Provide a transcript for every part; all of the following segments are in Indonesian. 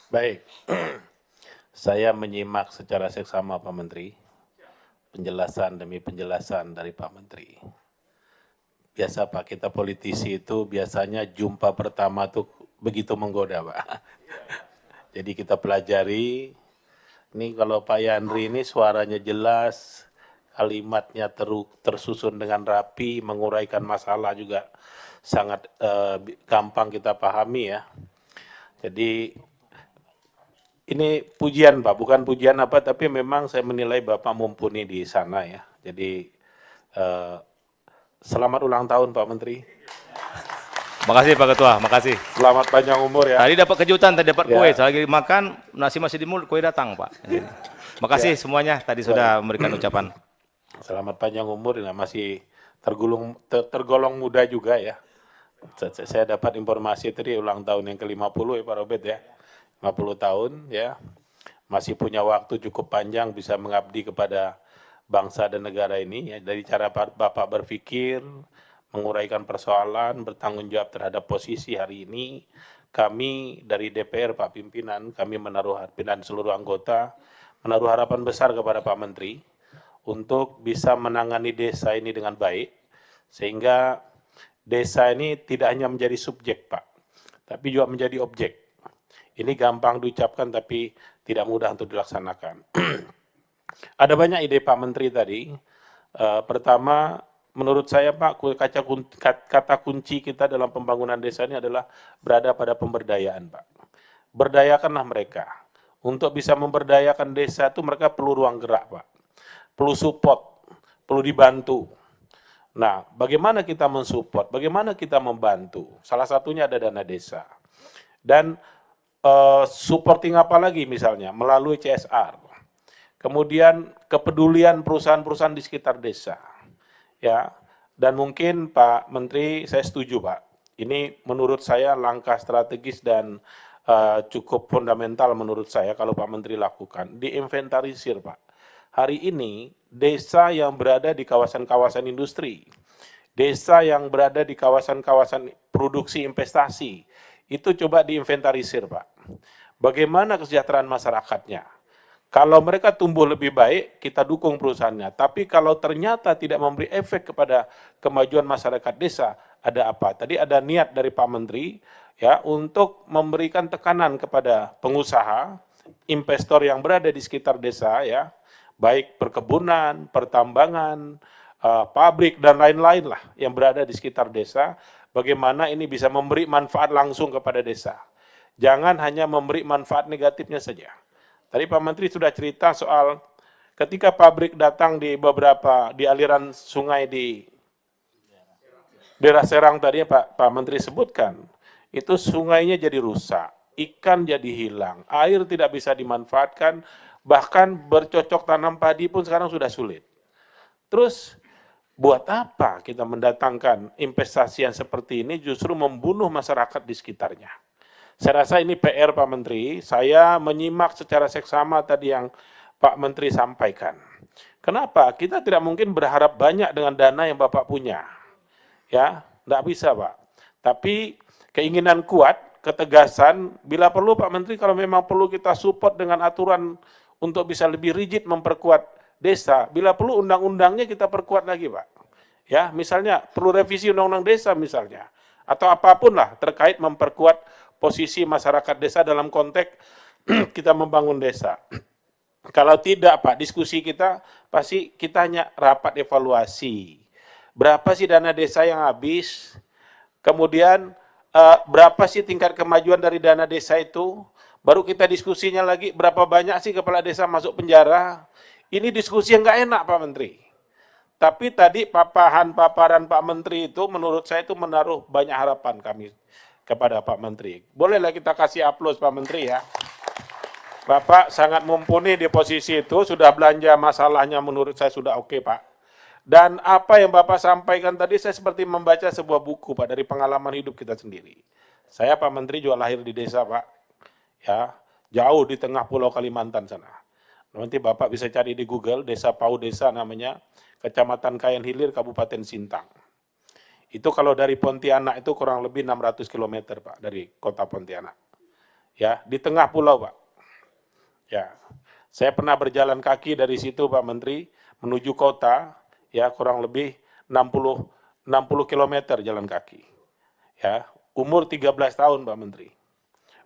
Baik, saya menyimak secara seksama Pak Menteri, penjelasan demi penjelasan dari Pak Menteri. Biasa Pak, kita politisi itu biasanya jumpa pertama tuh begitu menggoda Pak. Jadi kita pelajari, ini kalau Pak Yandri ini suaranya jelas, kalimatnya tersusun dengan rapi, menguraikan masalah juga sangat gampang kita pahami ya. Jadi ini pujian Pak, bukan pujian apa, tapi memang saya menilai Bapak mumpuni di sana ya. Jadi selamat ulang tahun Pak Menteri. Makasih Pak Ketua, makasih. Selamat panjang umur ya. Tadi dapat kejutan, tadi dapat kue. Ya. Saya lagi makan, nasi masih di mulut, kue datang Pak. Makasih semuanya, tadi sudah memberikan ucapan. Selamat panjang umur, ya, masih tergolong muda juga ya. Saya dapat informasi tadi ulang tahun yang ke-50 ya Pak Robert ya. 50 tahun ya. Masih punya waktu cukup panjang bisa mengabdi kepada bangsa dan negara ini ya. Dari cara Bapak berpikir, menguraikan persoalan, bertanggung jawab terhadap posisi hari ini, kami dari DPR Pak Pimpinan, kami menaruh dan seluruh anggota menaruh harapan besar kepada Pak Menteri untuk bisa menangani desa ini dengan baik, sehingga desa ini tidak hanya menjadi subjek Pak, tapi juga menjadi objek. Ini gampang diucapkan tapi tidak mudah untuk dilaksanakan. Ada banyak ide Pak Menteri tadi. Pertama, menurut saya Pak, kata kunci kita dalam pembangunan desa ini adalah berada pada pemberdayaan Pak. Berdayakanlah mereka. Untuk bisa memberdayakan desa itu mereka perlu ruang gerak Pak. Perlu support, perlu dibantu. Nah, bagaimana kita mensupport, bagaimana kita membantu? Salah satunya ada dana desa. Dan supporting apa lagi misalnya? Melalui CSR. Kemudian kepedulian perusahaan-perusahaan di sekitar desa. Ya, dan mungkin Pak Menteri, saya setuju Pak. Ini menurut saya langkah strategis dan cukup fundamental menurut saya kalau Pak Menteri lakukan. Diinventarisir Pak. Hari ini desa yang berada di kawasan-kawasan industri, desa yang berada di kawasan-kawasan produksi investasi, itu coba diinventarisir Pak. Bagaimana kesejahteraan masyarakatnya? Kalau mereka tumbuh lebih baik, kita dukung perusahaannya. Tapi kalau ternyata tidak memberi efek kepada kemajuan masyarakat desa, ada apa? Tadi ada niat dari Pak Menteri ya untuk memberikan tekanan kepada pengusaha, investor yang berada di sekitar desa ya, baik perkebunan, pertambangan, pabrik dan lain-lain lah yang berada di sekitar desa. Bagaimana ini bisa memberi manfaat langsung kepada desa. Jangan hanya memberi manfaat negatifnya saja. Tadi Pak Menteri sudah cerita soal ketika pabrik datang di beberapa di aliran sungai di daerah Serang tadi Pak Menteri sebutkan, itu sungainya jadi rusak, ikan jadi hilang, air tidak bisa dimanfaatkan, bahkan bercocok tanam padi pun sekarang sudah sulit. Terus buat apa kita mendatangkan investasi yang seperti ini justru membunuh masyarakat di sekitarnya? Saya rasa ini PR Pak Menteri, saya menyimak secara seksama tadi yang Pak Menteri sampaikan. Kenapa? Kita tidak mungkin berharap banyak dengan dana yang Bapak punya. Ya, enggak bisa Pak. Tapi keinginan kuat, ketegasan, bila perlu Pak Menteri kalau memang perlu kita support dengan aturan untuk bisa lebih rigid memperkuat desa, bila perlu undang-undangnya kita perkuat lagi Pak. Ya, misalnya perlu revisi undang-undang desa misalnya, atau apapun lah terkait memperkuat posisi masyarakat desa dalam konteks kita membangun desa. Kalau tidak Pak, diskusi kita pasti kita hanya rapat evaluasi. Berapa sih dana desa yang habis? Kemudian berapa sih tingkat kemajuan dari dana desa itu? Baru kita diskusinya lagi berapa banyak sih kepala desa masuk penjara? Ini diskusi yang nggak enak Pak Menteri. Tapi tadi paparan Pak Menteri itu menurut saya itu menaruh banyak harapan kami kepada Pak Menteri. Bolehlah kita kasih aplaus Pak Menteri ya. Bapak sangat mumpuni di posisi itu, sudah belanja masalahnya menurut saya sudah oke Pak. Dan apa yang Bapak sampaikan tadi saya seperti membaca sebuah buku Pak dari pengalaman hidup kita sendiri. Saya Pak Menteri juga lahir di desa Pak, ya jauh di tengah pulau Kalimantan sana. Nanti Bapak bisa cari di Google, Desa Pau Desa namanya, Kecamatan Kayan Hilir, Kabupaten Sintang. Itu kalau dari Pontianak itu kurang lebih 600 km Pak, dari kota Pontianak. ya, di tengah pulau, Pak. Ya, saya pernah berjalan kaki dari situ, Pak Menteri, menuju kota, ya kurang lebih 60 km jalan kaki. Ya, umur 13 tahun, Pak Menteri.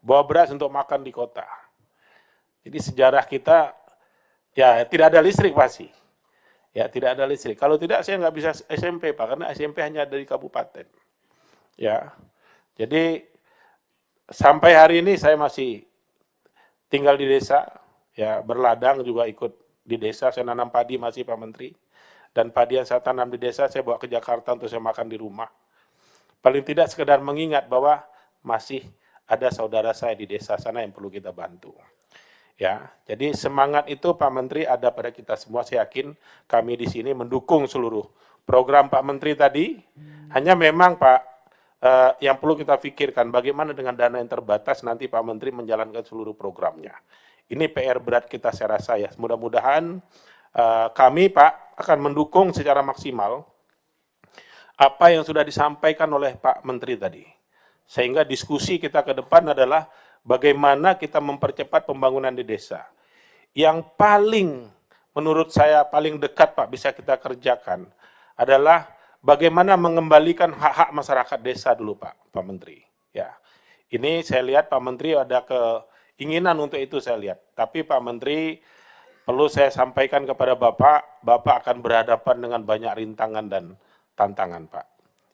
Bawa beras untuk makan di kota. Jadi sejarah kita, ya tidak ada listrik pasti. Ya, tidak ada listrik. Kalau tidak, saya nggak bisa SMP, Pak, karena SMP hanya dari kabupaten. Ya, jadi sampai hari ini saya masih tinggal di desa, ya berladang juga ikut di desa, saya nanam padi masih, Pak Menteri. Dan padi yang saya tanam di desa, saya bawa ke Jakarta untuk saya makan di rumah. Paling tidak sekedar mengingat bahwa masih ada saudara saya di desa sana yang perlu kita bantu. Ya, jadi semangat itu Pak Menteri ada pada kita semua. Saya yakin kami di sini mendukung seluruh program Pak Menteri tadi. Hanya memang Pak, yang perlu kita pikirkan bagaimana dengan dana yang terbatas nanti Pak Menteri menjalankan seluruh programnya. Ini PR berat kita saya rasa ya. Mudah-mudahan kami Pak akan mendukung secara maksimal apa yang sudah disampaikan oleh Pak Menteri tadi. Sehingga diskusi kita ke depan adalah bagaimana kita mempercepat pembangunan di desa. Yang paling menurut saya paling dekat Pak bisa kita kerjakan adalah bagaimana mengembalikan hak-hak masyarakat desa dulu Pak Menteri. Ya, ini saya lihat Pak Menteri ada keinginan untuk itu saya lihat. Tapi Pak Menteri perlu saya sampaikan kepada Bapak, Bapak akan berhadapan dengan banyak rintangan dan tantangan Pak.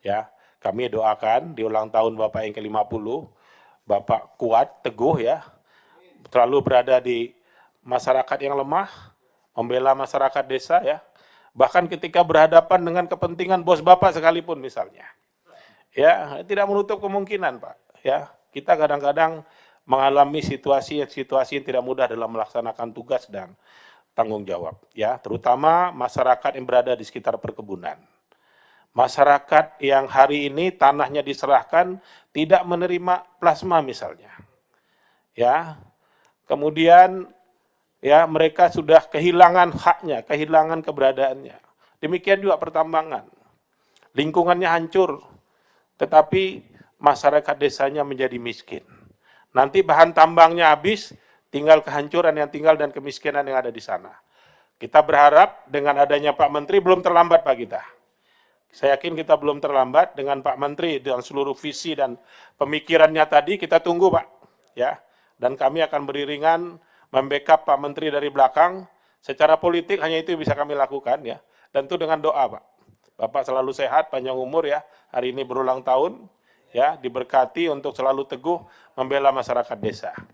Ya, kami doakan di ulang tahun Bapak yang ke-50, Bapak kuat, teguh ya, selalu berada di masyarakat yang lemah, membela masyarakat desa ya, bahkan ketika berhadapan dengan kepentingan bos Bapak sekalipun misalnya. Ya, tidak menutup kemungkinan Pak. Ya, kita kadang-kadang mengalami situasi yang tidak mudah dalam melaksanakan tugas dan tanggung jawab. Ya, terutama masyarakat yang berada di sekitar perkebunan. Masyarakat yang hari ini tanahnya diserahkan tidak menerima plasma misalnya. Ya. Kemudian ya mereka sudah kehilangan haknya, kehilangan keberadaannya. Demikian juga pertambangan. Lingkungannya hancur, tetapi masyarakat desanya menjadi miskin. Nanti bahan tambangnya habis, tinggal kehancuran yang tinggal dan kemiskinan yang ada di sana. Kita berharap dengan adanya Pak Menteri belum terlambat Pak kita. Saya yakin kita belum terlambat dengan Pak Menteri dengan seluruh visi dan pemikirannya tadi, kita tunggu Pak. Ya, dan kami akan beriringan membackup Pak Menteri dari belakang. Secara politik hanya itu bisa kami lakukan ya. Dan itu dengan doa Pak. Bapak selalu sehat, panjang umur ya. Hari ini berulang tahun ya, diberkati untuk selalu teguh membela masyarakat desa.